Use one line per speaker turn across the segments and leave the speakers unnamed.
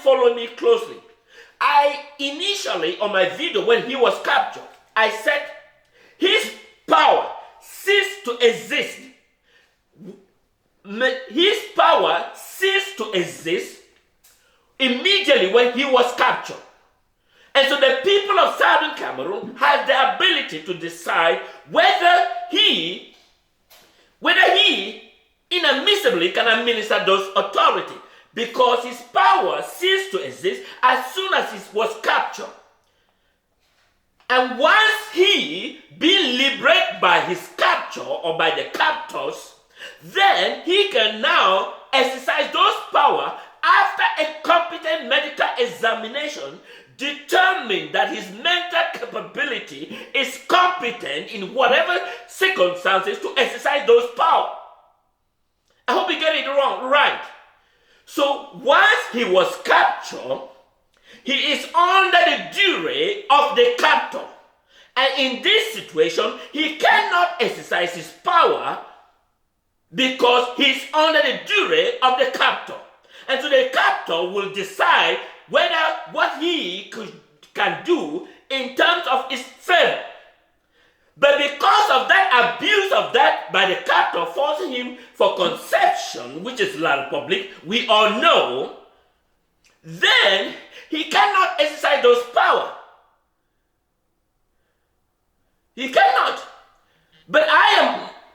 follow me closely. I initially, on my video when he was captured, I said his power ceased to exist. His power ceased to exist immediately when he was captured. And so the people of Southern Cameroon had the ability to decide whether he inadmissibly can administer those authority, because his power ceased to exist as soon as he was captured. And once he being liberated by his capture or by the captors, then he can now exercise those power after a competent medical examination determine that his mental capability is competent in whatever circumstances to exercise those power. I hope you get it right. So once he was captured, he is under the duty of the captor. And in this situation, he cannot exercise his power because he's under the duty of the captor. And so the captor will decide whether what he can do in terms of his favor. But because of that abuse of that by the captor, forcing him for conception, which is La Republique, we all know, then he cannot exercise those power. He cannot. But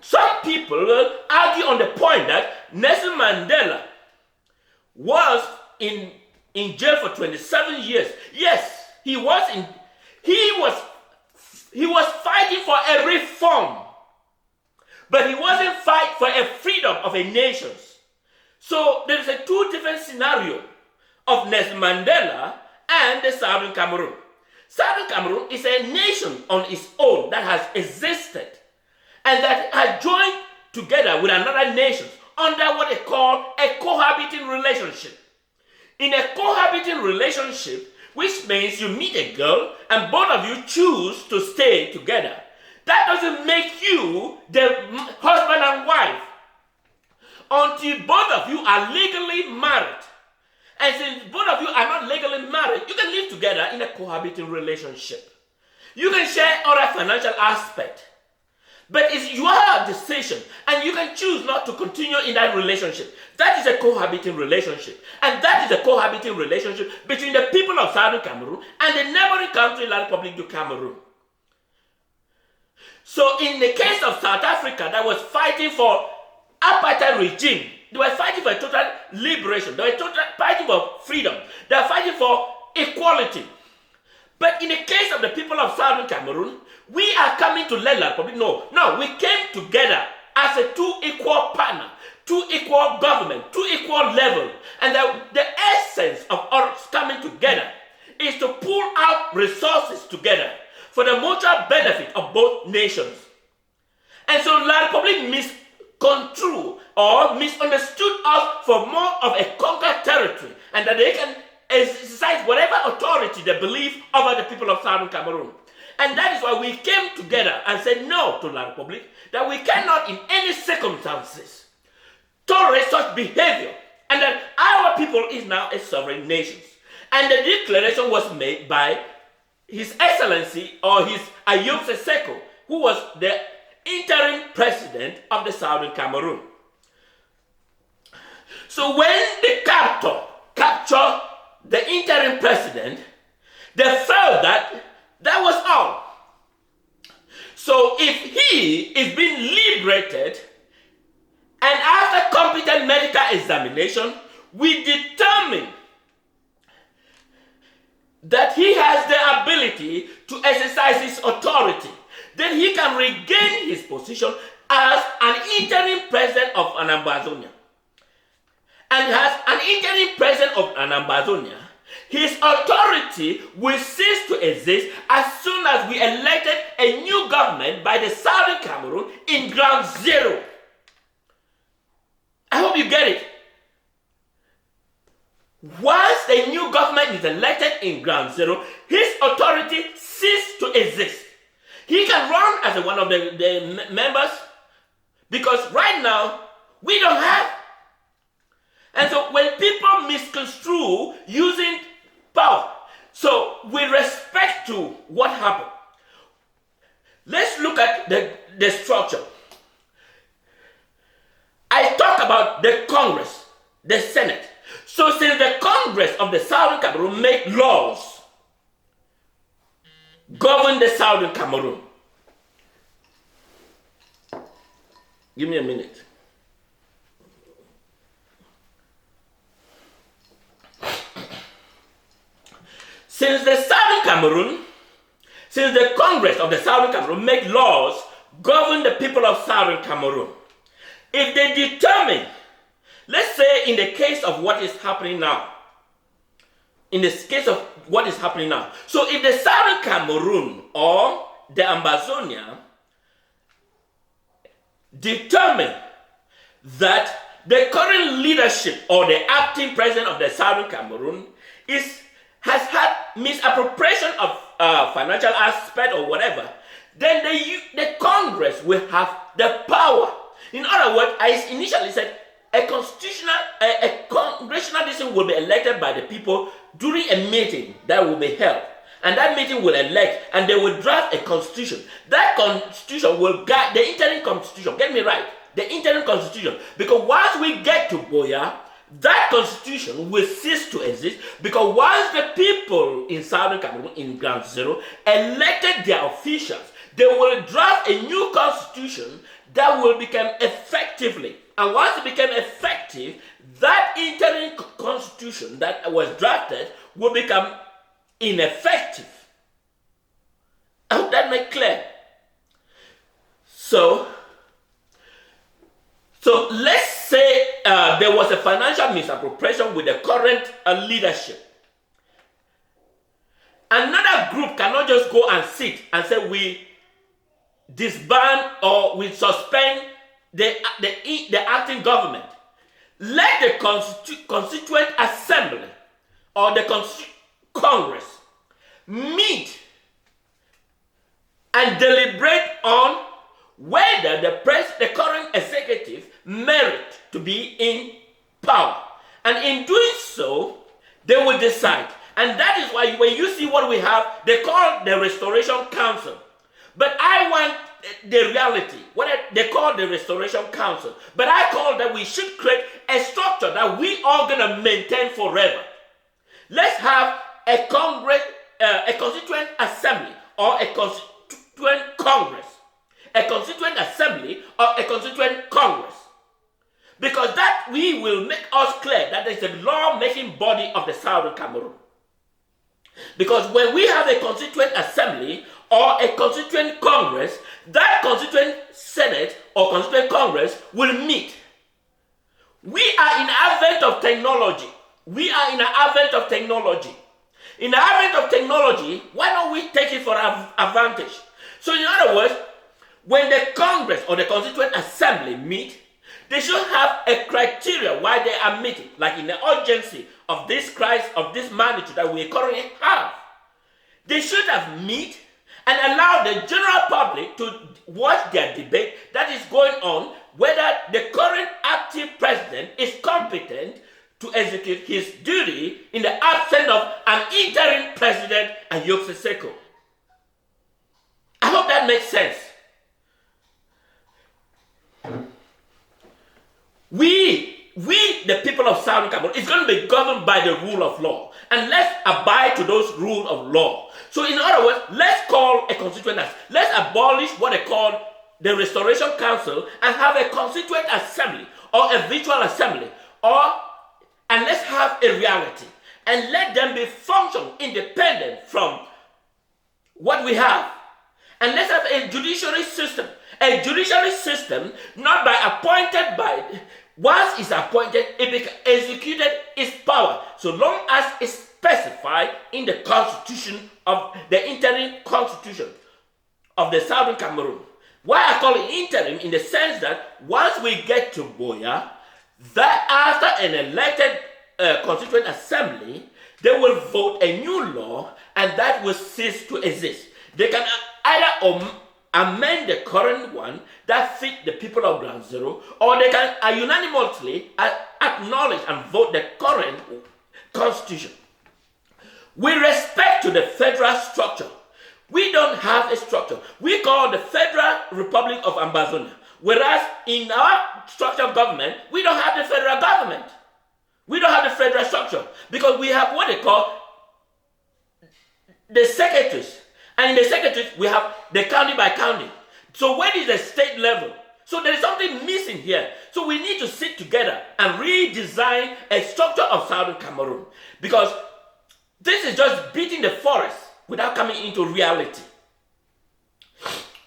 some people argue on the point that Nelson Mandela was in jail for 27 years. Yes, he was fighting for a reform, but he wasn't fighting for a freedom of a nation. So there's a two different scenario of Nelson Mandela and the Southern Cameroon. Southern Cameroon is a nation on its own that has existed and that has joined together with another nation under what they call a cohabiting relationship. In a cohabiting relationship, which means you meet a girl and both of you choose to stay together, that doesn't make you the husband and wife until both of you are legally married. And since both of you are not legally married, you can live together in a cohabiting relationship. You can share other financial aspects, but it's your decision, and you can choose not to continue in that relationship. That is a cohabiting relationship, and that is a cohabiting relationship between the people of Southern Cameroon and the neighboring country, La Republique du Cameroun. So in the case of South Africa, that was fighting for apartheid regime, they were fighting for total liberation. They were fighting for freedom. They were fighting for equality. But in the case of the people of Southern Cameroon, we are coming to let La Republique know. No, we came together as a two equal partner, two equal government, two equal level. And the essence of us coming together is to pull out resources together for the mutual benefit of both nations. And so La Republique misconstrued or misunderstood us for more of a conquered territory, and that they can exercise whatever authority they believe over the people of Southern Cameroon. And that is why we came together and said no to La Republique, that we cannot in any circumstances tolerate such behavior, and that our people is now a sovereign nation. And the declaration was made by His Excellency or His Ayub Seseko, who was the interim president of the Southern Cameroon. So when the captor captured the interim president, they felt that that was all. So if he is being liberated, and after competent medical examination, we determine that he has the ability to exercise his authority, then he can regain his position as an interim president of an Ambazonia. And as an interim president of an Ambazonia, his authority will cease to exist as soon as we elected a new government by the Southern Cameroon in ground zero. I hope you get it. Once the new government is elected in ground zero, his authority ceases to exist. He can run as one of the members, because right now we don't have. And so when people misconstrue using power, so with respect to what happened, let's look at the structure. I talk about the Congress, the Senate. So since the Congress of the Southern Cameroon make laws, govern the Southern Cameroon. Give me a minute. Since the Congress of the Southern Cameroon make laws, govern the people of Southern Cameroon, if they determine, let's say in the case of what is happening now, so if the Southern Cameroon or the Ambazonia determine that the current leadership or the acting president of the Southern Cameroon has had misappropriation of financial aspect or whatever, then the Congress will have the power. In other words, I initially said a congressional decision will be elected by the people during a meeting that will be held. And that meeting will elect and they will draft a constitution. That constitution will guide the interim constitution. Get me right. The interim constitution. Because once we get to Boya, that constitution will cease to exist, because once the people in Southern Cameroon, in Ground Zero, elected their officials, they will draft a new constitution that will become effectively. And once it became effective, that interim constitution that was drafted will become ineffective. I hope that makes clear. So let's say there was a financial misappropriation with the current leadership. Another group cannot just go and sit and say we disband or we suspend the acting government. Let the Constituent Assembly or the Congress meet and deliberate on whether the current executive merit to be in power. And in doing so, they will decide. And that is why when you see what we have, they call the Restoration Council. But I want the reality, what they call the Restoration Council. But I call that we should create a structure that we are going to maintain forever. Let's have a Congress, a Constituent Assembly or a Constituent Congress. A Constituent Assembly or a Constituent Congress. Because that we will make us clear that there is a law-making body of the Southern Cameroon. Because when we have a Constituent Assembly or a Constituent Congress, that Constituent Senate or Constituent Congress will meet. We are in the advent of technology. In the advent of technology, why don't we take it for our advantage? So in other words, when the Congress or the Constituent Assembly meet, they should have a criteria why they are meeting, like in the urgency of this crisis, of this magnitude that we currently have. They should have meet and allow the general public to watch their debate that is going on, whether the current active president is competent to execute his duty in the absence of an interim president and Seko. I hope that makes sense. We, the people of Southern Cameroon, is going to be governed by the rule of law. And let's abide to those rules of law. So in other words, let's call a constituent assembly. Let's abolish what they call the Restoration Council and have a constituent assembly or a virtual assembly. And let's have a reality. And let them be function independent from what we have. And let's have a judiciary system. A judiciary system not by appointed by... Once it's appointed, it becomes executed its power, so long as it's specified in the constitution of the interim constitution of the Southern Cameroon. Why I call it interim? In the sense that once we get to Boya, that after an elected constituent assembly, they will vote a new law and that will cease to exist. They can either amend the current one that fit the people of Ground Zero, or they can unanimously acknowledge and vote the current constitution. With respect to the federal structure, we don't have a structure. We call the Federal Republic of Ambazonia. Whereas in our structure of government, we don't have the federal government. We don't have the federal structure because we have what they call the secretaries. And in the secretaries, we have the county by county. So where is the state level? So there is something missing here. So we need to sit together and redesign a structure of Southern Cameroon. Because this is just beating the forest without coming into reality.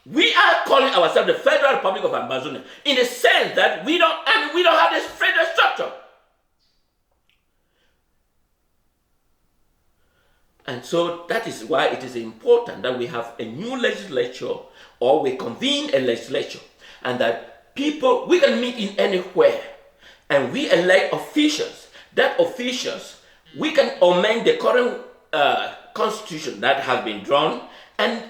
We are calling ourselves the Federal Republic of Ambazonia in the sense that we don't have this federal structure. And so that is why it is important that we have a new legislature, or we convene a legislature, and that people, we can meet in anywhere, and we elect officials. That officials, we can amend the current constitution that has been drawn and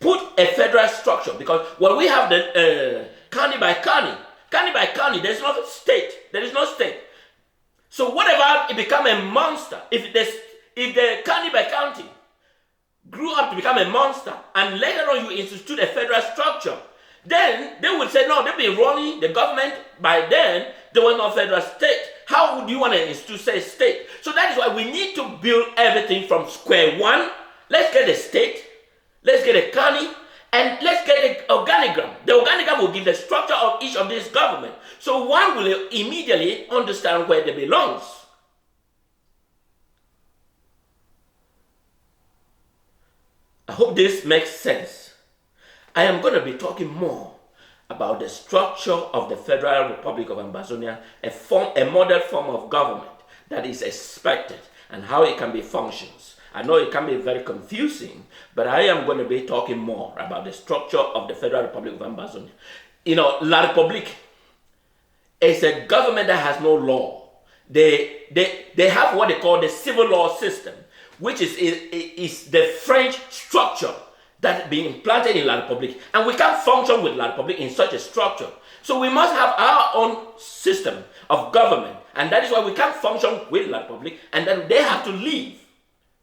put a federal structure, because when we have the county by county, there's no state. There is no state. So whatever it become a monster, if the county by county grew up to become a monster, and later on you institute a federal structure, then they would say, no, they've been running the government. By then, there was no federal state. How would you want to institute, say, state? So that is why we need to build everything from square one. Let's get a state, let's get a county, and let's get an organigram. The organigram will give the structure of each of these governments. So one will immediately understand where they belong. I hope this makes sense. I am going to be talking more about the structure of the Federal Republic of Ambazonia, a model form of government that is expected, and how it can be functions. I know it can be very confusing, but I am going to be talking more about the structure of the Federal Republic of Ambazonia. You know, La République is a government that has no law. They have what they call the civil law system, which is the French structure that's being implanted in La République. And we can't function with La République in such a structure. So we must have our own system of government. And that is why we can't function with La République, and then they have to leave.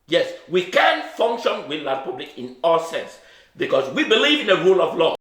Yes, we can function with La République in all sense, because we believe in the rule of law.